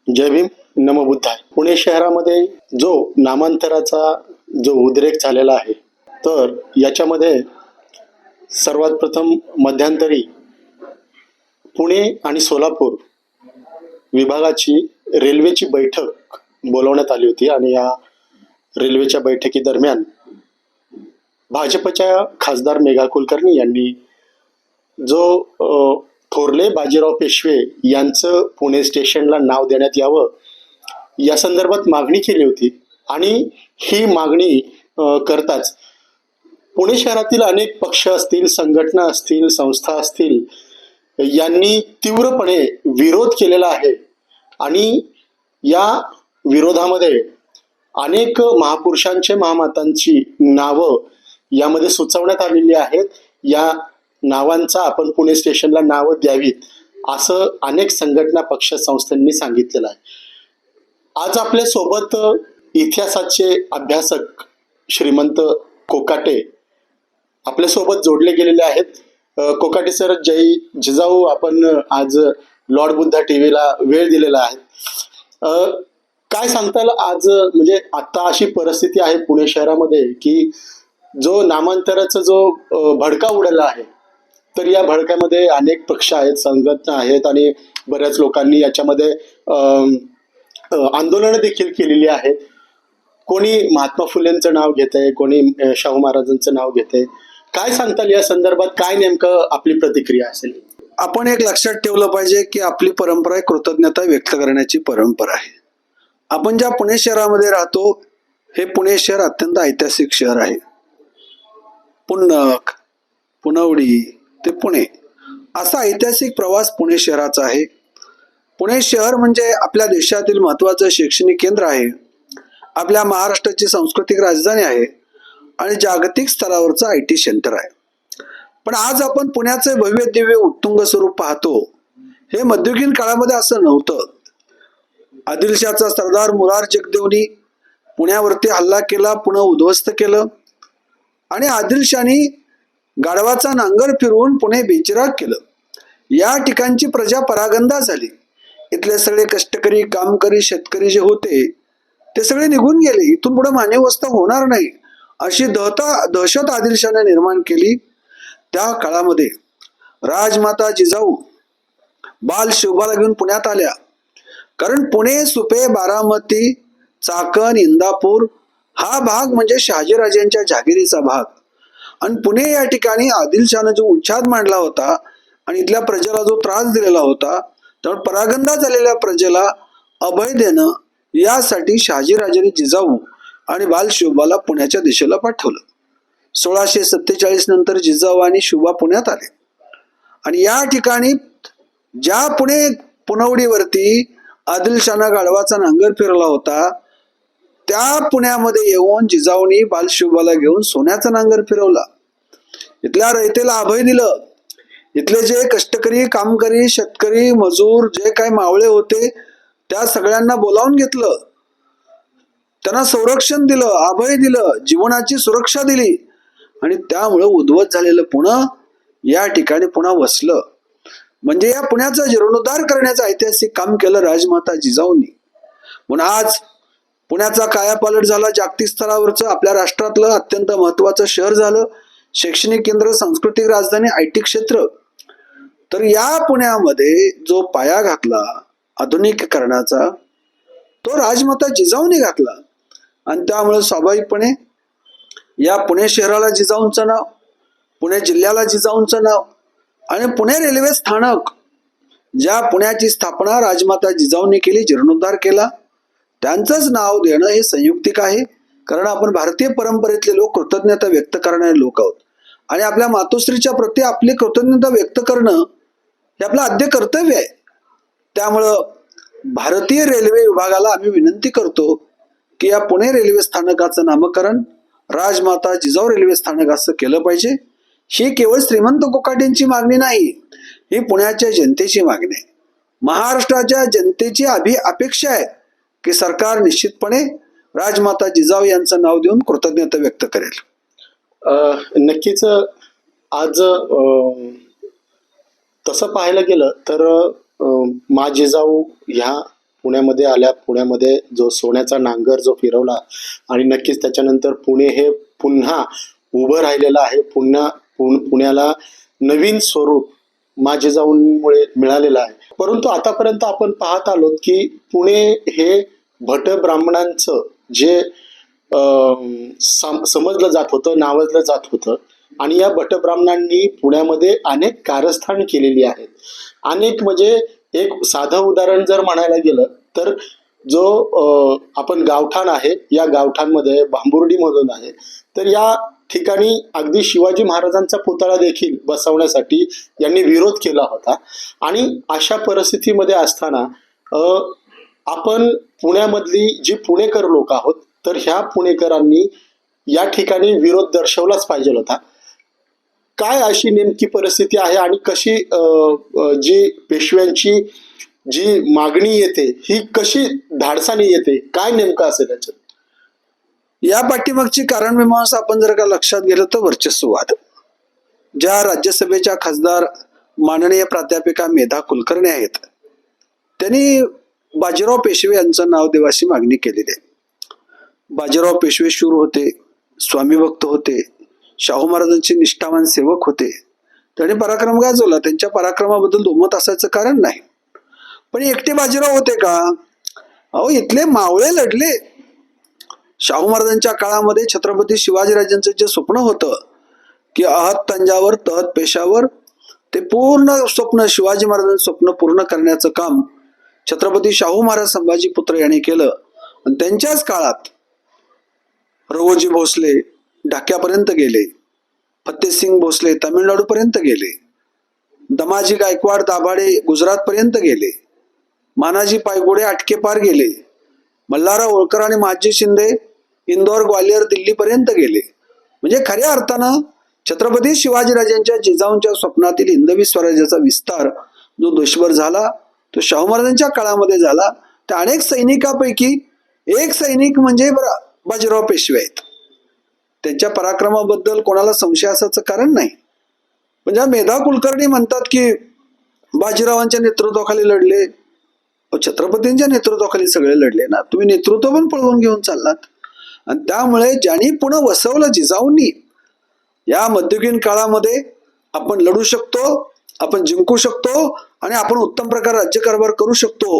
जय भीम, नमो बुद्धाय. पुणे शहरामध्ये जो नामांतराचा जो उद्रेक झालेला आहे, तर याच्यामध्ये सर्वात प्रथम मध्यंतरी पुणे आणि सोलापूर विभागाची रेल्वेची बैठक बोलवण्यात आली होती आणि या रेल्वेच्या बैठकीदरम्यान भाजपच्या खासदार मेघा कुलकर्णी यांनी जो थोरले बाजीराव पेशवे यांचं पुणे स्टेशनला नाव देण्यात यावं या संदर्भात मागणी केली होती. आणि ही मागणी करताच पुणे शहरातील अनेक पक्ष असतील, संघटना असतील, संस्था असतील यांनी तीव्रपणे विरोध केलेला आहे. आणि या विरोधामध्ये अनेक महापुरुषांचे, महामातांची नावं यामध्ये सुचवण्यात आलेली आहेत. या नावांचा आपण पुणे स्टेशनला नावं द्यावीत असं अनेक संघटना, पक्ष, संस्थांनी सांगितलेलं आहे. आज आपल्या सोबत इतिहासाचे अभ्यासक श्रीमंत कोकाटे आपल्या सोबत जोडले गेलेले आहेत. कोकाटे सर, जय जिजाऊ. आपण आज लॉर्ड बुद्धा टीव्हीला वेळ दिलेला आहे. काय सांगता येईल आज, म्हणजे आता अशी परिस्थिती आहे पुणे शहरामध्ये की जो नामांतराचा जो भडका उडाला आहे, तर या भडक्यामध्ये अनेक पक्ष आहेत, संघटना आहेत आणि बऱ्याच लोकांनी याच्यामध्ये आंदोलनं देखील केलेली आहेत. कोणी महात्मा फुलेंचं नाव घेतंय, कोणी शाहू महाराजांचं नाव घेतंय. काय सांगताल या संदर्भात? काय नेमकं आपली प्रतिक्रिया असेल? आपण एक लक्षात ठेवलं पाहिजे की आपली परंपरा कृतज्ञता व्यक्त करण्याची परंपरा आहे. आपण ज्या पुणे शहरामध्ये राहतो, हे पुणे शहर अत्यंत ऐतिहासिक शहर आहे. पुन्नक, पुनवडी ते पुणे असा ऐतिहासिक प्रवास पुणे शहराचा आहे. पुणे शहर म्हणजे आपल्या देशातील महत्त्वाचं शैक्षणिक केंद्र आहे, आपल्या महाराष्ट्राची सांस्कृतिक राजधानी आहे आणि जागतिक स्तरावरचं IT सेंटर आहे. पण आज आपण पुण्याचे भव्य दिव्य उत्तुंग स्वरूप पाहतो. हे मध्ययुगीन काळामध्ये असं नव्हतं. आदिलशाचा सरदार मुरार जगदेवनी पुण्यावरती हल्ला केला, पुणे उद्ध्वस्त केलं आणि आदिलशाही गाढवाचा नांगर फिरवून पुणे बेचिराग केलं. या ठिकाणची प्रजा परागंदा झाली. इथले सगळे कष्टकरी, कामकरी, शेतकरी जे होते ते सगळे निघून गेले. इथून पुढे मानववस्था होणार नाही अशी दहशत आदिलशाने निर्माण केली. त्या काळामध्ये राजमाता जिजाऊ बाल शिवबाला घेऊन पुण्यात आल्या. कारण पुणे, सुपे, बारामती, चाकण, इंदापूर हा भाग म्हणजे शहाजीराजांच्या जहागिरीचा भाग. आणि पुणे या ठिकाणी आदिलशाने जो उच्छाद मांडला होता आणि इथल्या प्रजेला जो त्रास दिलेला होता, त्यामुळे परागंदा झालेल्या प्रजेला अभय देणं यासाठी शहाजीराजांनी जिजाऊ आणि बाल शिवबाला पुण्याच्या दिशेला पाठवलं. 1647 नंतर जिजाऊ आणि शिवबा पुण्यात आले आणि या ठिकाणी ज्या पुनवडीवरती आदिलशानं गाढवाचा नांगर फिरवला होता, त्या पुण्यामध्ये येऊन जिजाऊनी बाल शिवबाला घेऊन सोन्याचा नांगर फिरवला. इथल्या रयतेला अभय दिलं. इथले जे कष्टकरी, कामकरी, शेतकरी, मजूर जे काही मावळे होते त्या सगळ्यांना बोलावून घेतलं, त्यांना संरक्षण दिलं, अभय दिलं, जीवनाची सुरक्षा दिली आणि त्यामुळे उद्ध्वस्त झालेलं पुणे या ठिकाणी पुन्हा वसलं. म्हणजे या पुण्याचा जीर्णोद्धार करण्याचं ऐतिहासिक काम केलं राजमाता जिजाऊंनी. म्हणून आज पुण्याचा कायापालट झाला. जागतिक स्तरावरचं आपल्या राष्ट्रातलं अत्यंत महत्वाचं शहर झालं, शैक्षणिक केंद्र, सांस्कृतिक राजधानी, IT क्षेत्र. तर या पुण्यामध्ये जो पाया घातला आधुनिकीकरणाचा, तो राजमाता जिजाऊने घातला. आणि त्यामुळे स्वाभाविकपणे या पुणे शहराला जिजाऊंचं नाव, पुणे जिल्ह्याला जिजाऊंचं नाव आणि पुणे रेल्वे स्थानक, ज्या पुण्याची स्थापना राजमाता जिजाऊंनी केली, जीर्णोद्धार केला, त्यांचंच नाव देणं हे संयुक्तिक आहे. कारण आपण भारतीय परंपरेतले लोक कृतज्ञता व्यक्त करणारे लोक आहोत आणि आपल्या मातोश्रीच्या प्रती आपली कृतज्ञता व्यक्त करणं हे आपलं आद्य कर्तव्य आहे. त्यामुळं भारतीय रेल्वे विभागाला आम्ही विनंती करतो की या पुणे रेल्वे स्थानकाचं नामकरण राजमाता जिजाऊ रेल्वे स्थानक असं केलं पाहिजे. ही केवळ श्रीमंत कोकाटेंची मागणी नाही, ही पुण्याच्या जनतेची मागणी आहे. महाराष्ट्राच्या जनतेची अपेक्षा आहे की सरकार निश्चितपणे राजमाता जिजाऊ यांचं नाव देऊन कृतज्ञता व्यक्त करेल. नक्कीच आज तसं पाहायला गेलं तर मा जिजाऊ ह्या पुण्यामध्ये आल्या, पुण्यामध्ये जो सोन्याचा नांगर जो फिरवला आणि नक्कीच त्याच्यानंतर पुणे हे पुन्हा उभं राहिलेलं आहे. पुण्याला नवीन स्वरूप मा जिजाऊंमुळे मिळालेलं आहे. परंतु आतापर्यंत आपण पाहत आलोत की पुणे हे भट ब्राह्मणांचं जे समजलं जात होतं, नावाजलं जात होतं आणि या भट ब्राह्मणांनी पुण्यामध्ये अनेक कारस्थान केलेली आहेत. अनेक म्हणजे एक साधं उदाहरण जर म्हणायला गेलं तर जो आपण गावठाण आहे, या गावठाणमध्ये भांबुर्डीमधून आहे, तर या ठिकाणी अगदी शिवाजी महाराजांचा पुतळा देखील बसवण्यासाठी यांनी विरोध केला होता. आणि अशा परिस्थितीमध्ये असताना आपण पुण्यामधली जी पुणेकर लोक आहोत, तर ह्या पुणेकरांनी या ठिकाणी विरोध दर्शवलाच पाहिजे होता. काय अशी नेमकी परिस्थिती आहे आणि कशी जी पेशव्यांची जी मागणी येते ही कशी धाडसाने येते, काय नेमकं असेल याच्यात? या पाठीमागची कारणमीमांसा आपण जर का लक्षात गेलं तर वर्चस्ववाद. ज्या राज्यसभेच्या खासदार माननीय प्राध्यापिका मेधा कुलकर्णी आहेत, त्यांनी बाजीराव पेशवे यांचं नाव देवाशी मागणी केलेली आहे. बाजीराव पेशवे शूर होते, स्वामी भक्त होते, शाहू महाराजांचे निष्ठावान सेवक होते. त्यांनी पराक्रम गाजवला, त्यांच्या पराक्रमाबद्दल दुमत असायचं कारण नाही. पण एकटे बाजीराव होते का? अहो, इथले मावळे लढले. शाहू महाराजांच्या काळामध्ये छत्रपती शिवाजीराजांचं जे स्वप्न होतं की अहत तंजावर तहत पेशावर, ते पूर्ण स्वप्न, शिवाजी महाराजांचं स्वप्न पूर्ण करण्याचं काम छत्रपती शाहू महाराज संभाजी पुत्र यांनी केलं. आणि त्यांच्याच काळात रघोजी भोसले ढाक्यापर्यंत गेले, फत्तेसिंग भोसले तामिळनाडूपर्यंत गेले, दमाजी गायकवाड दाभाडे गुजरातपर्यंत गेले, मानाजी पायगुडे आटकेपार गेले, मल्हारराव होळकर आणि महाजी शिंदे इंदोर ग्वालियर दिल्लीपर्यंत गेले. म्हणजे खऱ्या अर्थानं छत्रपती शिवाजीराजांच्या जिजाऊंच्या स्वप्नातील हिंदवी स्वराज्याचा विस्तार जो देशभर झाला तो शाहू महाराजांच्या काळामध्ये झाला. त्या अनेक सैनिकापैकी एक सैनिक म्हणजे बाजीराव पेशवे आहेत. त्यांच्या पराक्रमाबद्दल कोणाला संशय असायचं कारण नाही. म्हणजे मेधा कुलकर्णी म्हणतात की बाजीरावांच्या नेतृत्वाखाली लढले. छत्रपतींच्या नेतृत्वाखाली सगळे लढले ना, तुम्ही नेतृत्व पण पळवून घेऊन चाललात. आणि त्यामुळे ज्यांनी पुन्हा वसवलं जिजाऊंनी, या मध्ययुगीन काळामध्ये आपण लढू शकतो, आपण जिंकू शकतो आणि आपण उत्तम प्रकारे राज्यकारभार करू शकतो,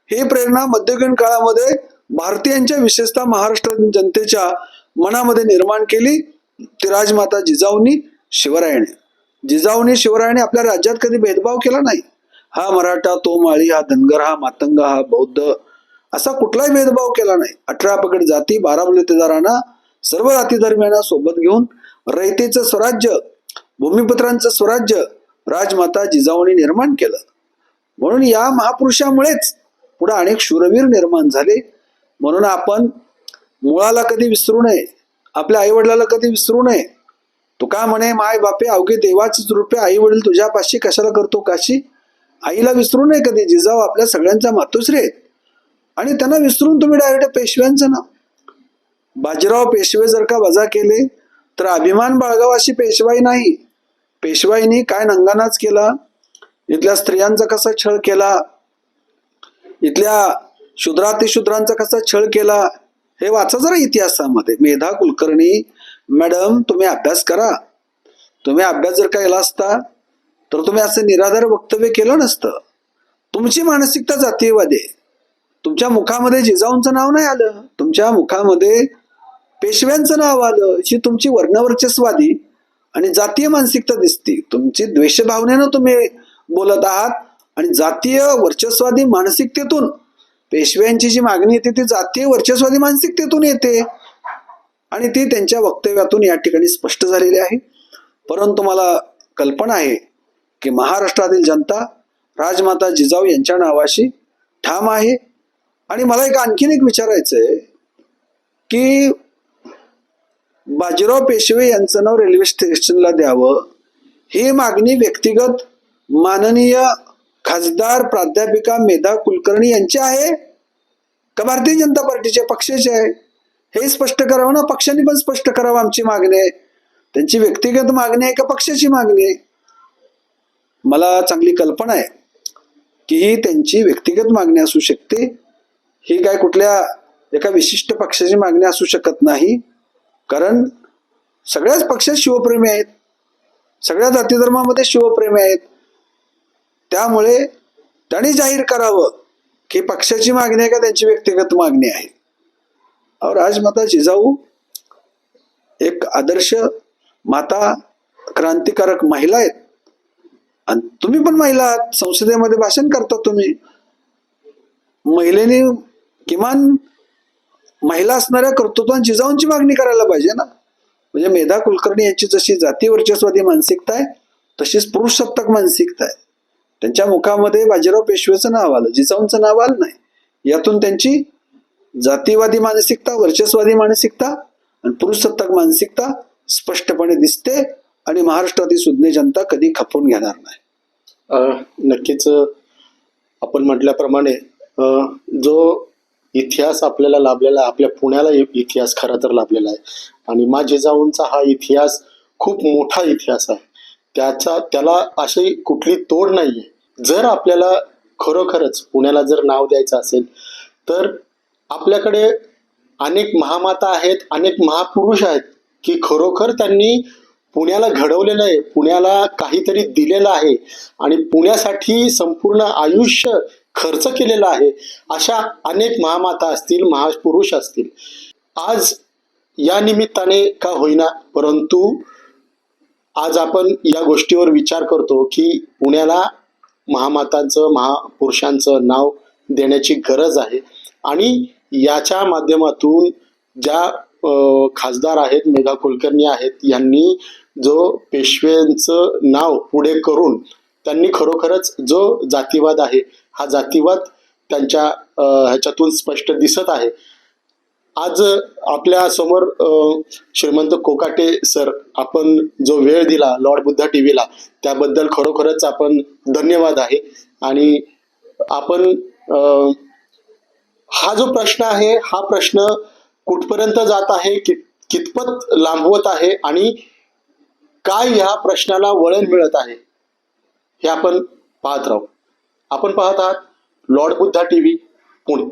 हे प्रेरणा मध्ययुगीन काळामध्ये भारतीयांच्या, विशेषतः महाराष्ट्र जनतेच्या मनामध्ये निर्माण केली ती राजमाता जिजाऊंनी, शिवरायाने. जिजाऊंनी, शिवरायाने आपल्या राज्यात कधी भेदभाव केला नाही. हा मराठा, तो माळी, हा धनगर, हा मातंग, हा बौद्ध, असा कुठलाही भेदभाव केला नाही. 18 पगड जाती, 12 बलुतेदारांना, सर्व जाती धर्मियांना सोबत घेऊन रयतेचं स्वराज्य, भूमिपुत्रांचं स्वराज्य राजमाता जिजाऊंनी निर्माण केलं. म्हणून या महापुरुषामुळेच पुढे अनेक शूरवीर निर्माण झाले. म्हणून आपण मुळाला कधी विसरू नये, आपल्या आई वडिलाला कधी विसरू नये. तो का म्हणे, माय बापे अवघे देवाचीच रूपे, आई वडील तुझ्यापाशी कशाला करतो काशी. आईला विसरू नये कधी. जिजाऊ आपल्या सगळ्यांचा मातोश्री आहेत आणि त्यांना विसरून तुम्ही डायरेक्ट पेशव्यांचं नाव. बाजीराव पेशवे जर का वजा केले तर अभिमान बाळगावा अशी पेशवाई नाही. पेशवाईनी काय नंगानाच केला, इथल्या स्त्रियांचा कसा छळ केला, इथल्या शूद्रातिशूद्रांचा कसा छळ केला, हे वाचा जरा इतिहासामध्ये. मेधा कुलकर्णी मॅडम, तुम्ही अभ्यास करा. तुम्ही अभ्यास जर का केला असता तर तुम्ही असं निराधार वक्तव्य केलं नसतं. तुमची मानसिकता जातीयवादी आहे. तुमच्या मुखामध्ये जिजाऊंचं नाव नाही आलं, तुमच्या मुखामध्ये पेशव्यांचं नाव आलं. ही तुमची वर्णवर्चस्वादी आणि जातीय मानसिकता दिसती. तुमची द्वेषभावनेनं तुम्ही बोलत आहात आणि जातीय वर्चस्वादी मानसिकतेतून पेशव्यांची जी मागणी येते ती जातीय वर्चस्वादी मानसिकतेतून येते आणि ती त्यांच्या वक्तव्यातून या ठिकाणी स्पष्ट झालेली आहे. परंतु मला कल्पना आहे की महाराष्ट्रातील जनता राजमाता जिजाऊ यांच्या नावाशी ठाम आहे. आणि मला आणखीन एक विचारायचंय की बाजीराव पेशवे यांचं नाव रेल्वे स्टेशनला द्यावं, ही मागणी व्यक्तिगत माननीय खासदार प्राध्यापिका मेधा कुलकर्णी यांची आहे का भारतीय जनता पार्टीच्या पक्षाचे आहे? हे स्पष्ट करावं ना. पक्षाने पण स्पष्ट करावं आमची मागणी आहे. त्यांची व्यक्तिगत मागणी आहे का पक्षाची मागणी आहे? मला चांगली कल्पना आहे की ही त्यांची व्यक्तिगत मागणी असू शकते ही काय कुठल्या एका विशिष्ट पक्षाची मागणी असू शकत नाही, कारण सगळ्याच पक्षात शिवप्रेमी आहेत, सगळ्या जाती धर्मामध्ये शिवप्रेमी आहेत. त्यामुळे त्यांनी जाहीर करावं की पक्षाची मागणी आहे का त्यांची व्यक्तिगत मागणी आहे. और राजमाता जिजाऊ एक आदर्श माता, क्रांतिकारक महिला आहेत. आणि तुम्ही पण महिला आहात, संसदेमध्ये भाषण करता तुम्ही. महिलेने किमान महिला असणाऱ्या कर्तृत्वान जिजाऊंची मागणी करायला पाहिजे ना. म्हणजे मेधा कुलकर्णी यांची जशी जाती वर्चस्वादी मानसिकता आहे, तशीच पुरुष सत्ताक मानसिकता आहे. त्यांच्या मुखामध्ये बाजीराव पेशवेचं नाव आलं, जिजाऊंचं नाव आलं नाही. यातून त्यांची जातीवादी मानसिकता, वर्चस्वादी मानसिकता आणि पुरुष सत्ताक मानसिकता स्पष्टपणे दिसते आणि महाराष्ट्रातील सुज्ञ जनता कधी खपवून घेणार नाही. नक्कीच आपण म्हटल्याप्रमाणे जो इतिहास आपल्याला लाभलेला आहे, आपल्या पुण्याला इतिहास खरा तर लाभलेला आहे. आणि मा जिजाऊंचा हा इतिहास खूप मोठा इतिहास आहे. त्याला अशी कुठली तोड नाहीये. जर आपल्याला खरोखरच पुण्याला जर नाव द्यायचं असेल तर आपल्याकडे अनेक महामाता आहेत, अनेक महापुरुष आहेत की खरोखर त्यांनी पुण्याला घडवलेलं आहे, पुण्याला काहीतरी दिलेलं आहे आणि पुण्यासाठी संपूर्ण आयुष्य खर्च केलेला आहे. अशा अनेक महामाता असतील, महापुरुष असतील. आज या निमित्ताने का होईना, परंतु आज आपण या गोष्टीवर विचार करतो की पुण्याला महामातांचं, महापुरुषांचं नाव देण्याची गरज आहे. आणि याच्या माध्यमातून ज्या खासदार आहेत, मेधा कुलकर्णी आहेत, यांनी जो पेशव्यांचं नाव पुढे करून त्यांनी खरोखरच जो जातीवाद आहे, हा जातीवाद त्यांच्या ह्याच्यातून स्पष्ट दिसत आहे. आज आपल्या समोर श्रीमंत कोकाटे सर, आपण जो वेळ दिला लॉर्ड बुद्धा टीव्हीला, त्याबद्दल खरोखरच आपण धन्यवाद आहे. आणि आपण हा जो प्रश्न आहे, हा प्रश्न कुठपर्यंत जात आहे, कितपत लांबवत आहे आणि काय ह्या प्रश्नाला वळण मिळत आहे, हे आपण पाहत राहू. आपण पाहत आहात लॉर्ड बुद्धा टीव्ही, पुणे.